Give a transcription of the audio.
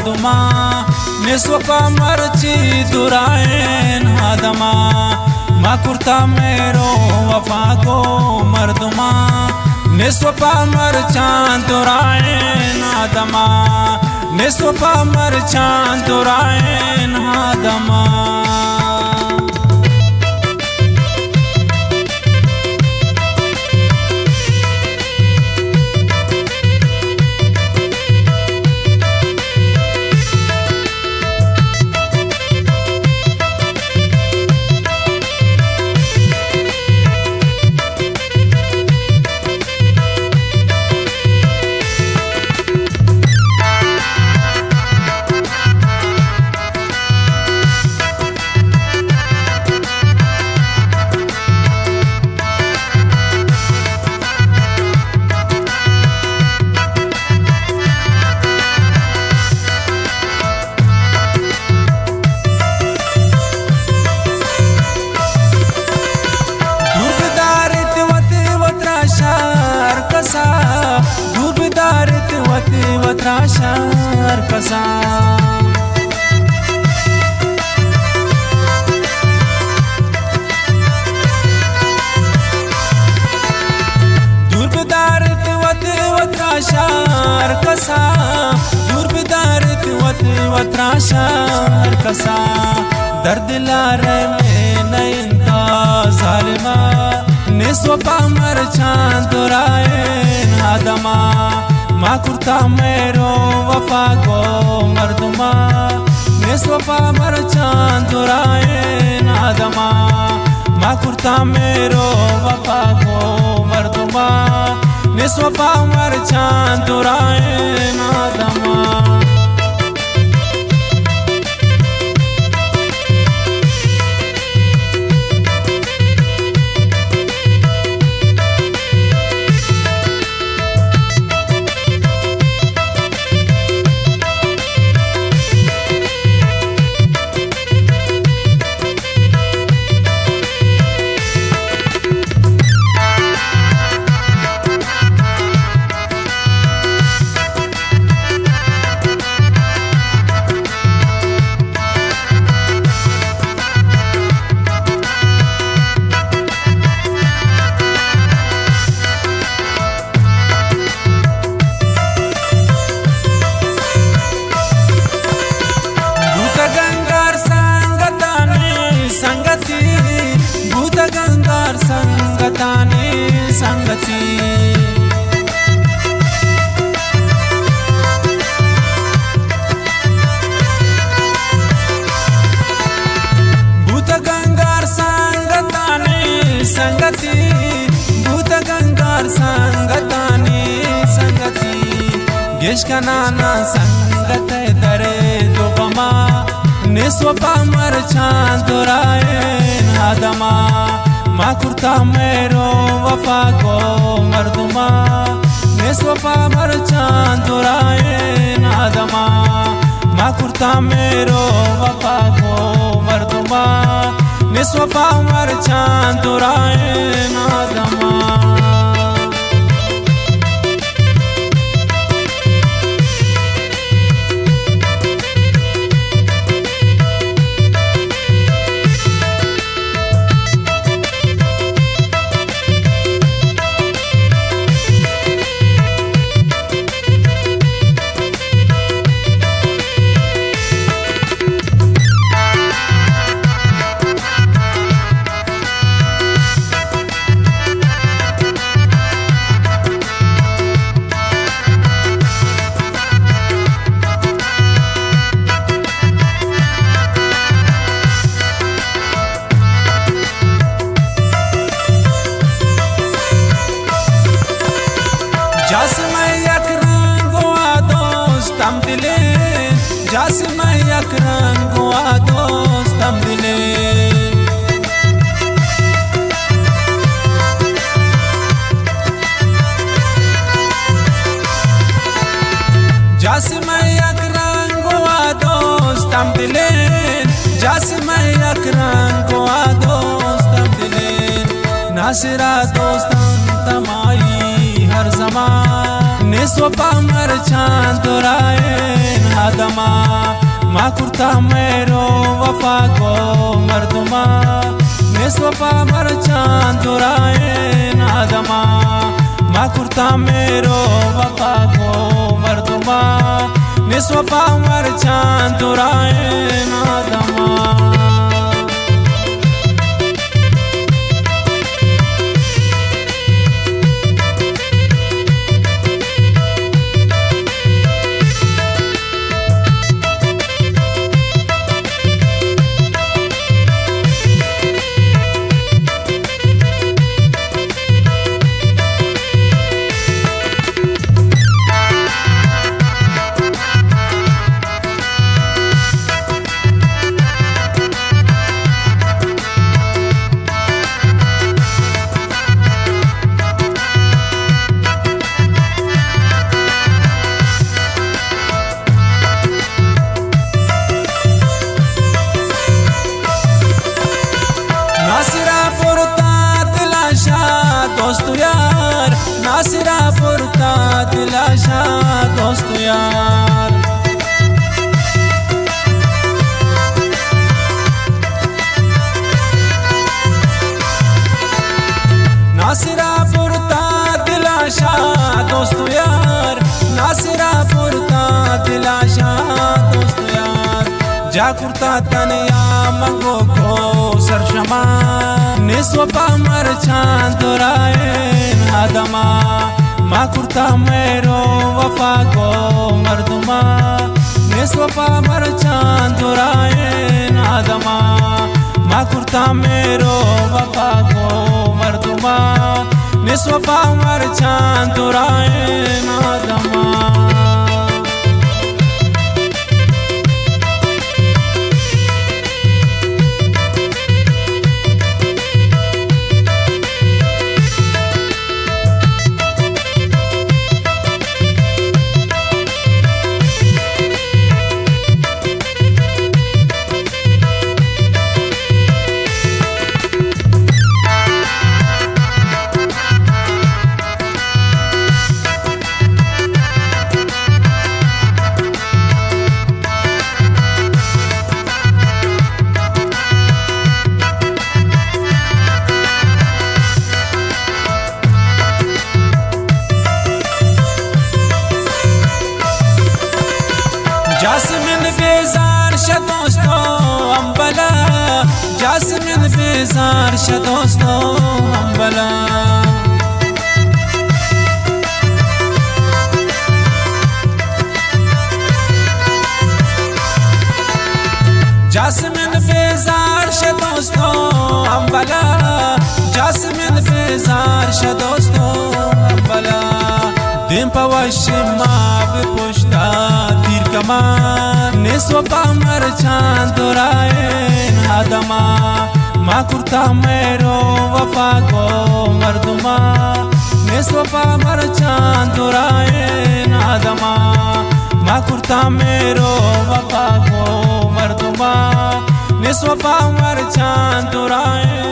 मर्दुमा निस्वपा मर्ची durian हादमा मा कुर्ता मेरो वफा को मर्दुमा निस्वपा मरचान दुरायन हादमा निस्वपा मरचान दुरायन हादमा धूपदारित वत्राशार कसा धूपदारित वत्राशार कसा धूपदारित वत्राशार कसा दर्द लारे में नयनता जालिमा निस्वपा मरचान दुरायन हादमा मा कुर्ता मेरो वफा को मर्दुमा निस्वपा मरचान दुरायन हादमा मा कुर्ता मेरो वफा को मर्दुमा निस्वपा मरचान दुरायन हादमा संगताने संगति भूत गंगार संगताने संगति भूत गंगार संगताने संगति गिशका नाना संगत दरे दुबमा निस्वपा मरचान दुरायन हादमा मा कुर्ता मेरो वफा को मर्दुमा निस्वपा मरचान दुरायन हादमा मा कुर्ता मेरो वफा को मर्दुमा निस्वपा मरचान दुरायन हादमा जासमय अकरम गोआ दोस्तम दिले जासमय अकरम गोआ दोस्तम दिले जासमय अकरम गोआ दोस्तम दिले नासिरा दोस्तम तमाई हर ज़मान निस्वपा मरचान दुरायन आदमा मा कुर्ता मेरो वफा को मर्दमा निस्वफा मर चांदुराए आदमा मा कुर्ता मेरो वफा को मर्दमा निस्वफा मर चांदुराए आदमा दोस्तु यार नासिरा पुरता दिलाशा दोस्तु यार नासिरा पुरता दिलाशा दोस्तु यार नासिरा पुरता दिलाशा दोस्तु यार जा कुर्ता तनिया मंगो को सरशमा निस्वफा मर चांदुराए आदमा मा कुर्ता मेरो वफा को मर्दमा निस्वफा मर चांदुराए आदमा मा कुर्ता मेरो वफा को मर्दमा निस्वफा मर चांदुराए आदमा जास्मिन बेजार दोस्तो अम्बला जास्मिन बेजार दोस्तो अम्बला जास्मिन बेजार दोस्तो अम्बला जास्मिन बेजार दोस्तो अम्बला दिन पवशिमा बिपुष्टा तीर कमान निस्वफा मर चांदुराए आदमा मा कुर्ता मेरो वफा को मर्दमा निस्वफा मर चांदुराए आदमा मा कुर्ता मेरो वफा को मर्दमा निस्वफा मर चांदुराए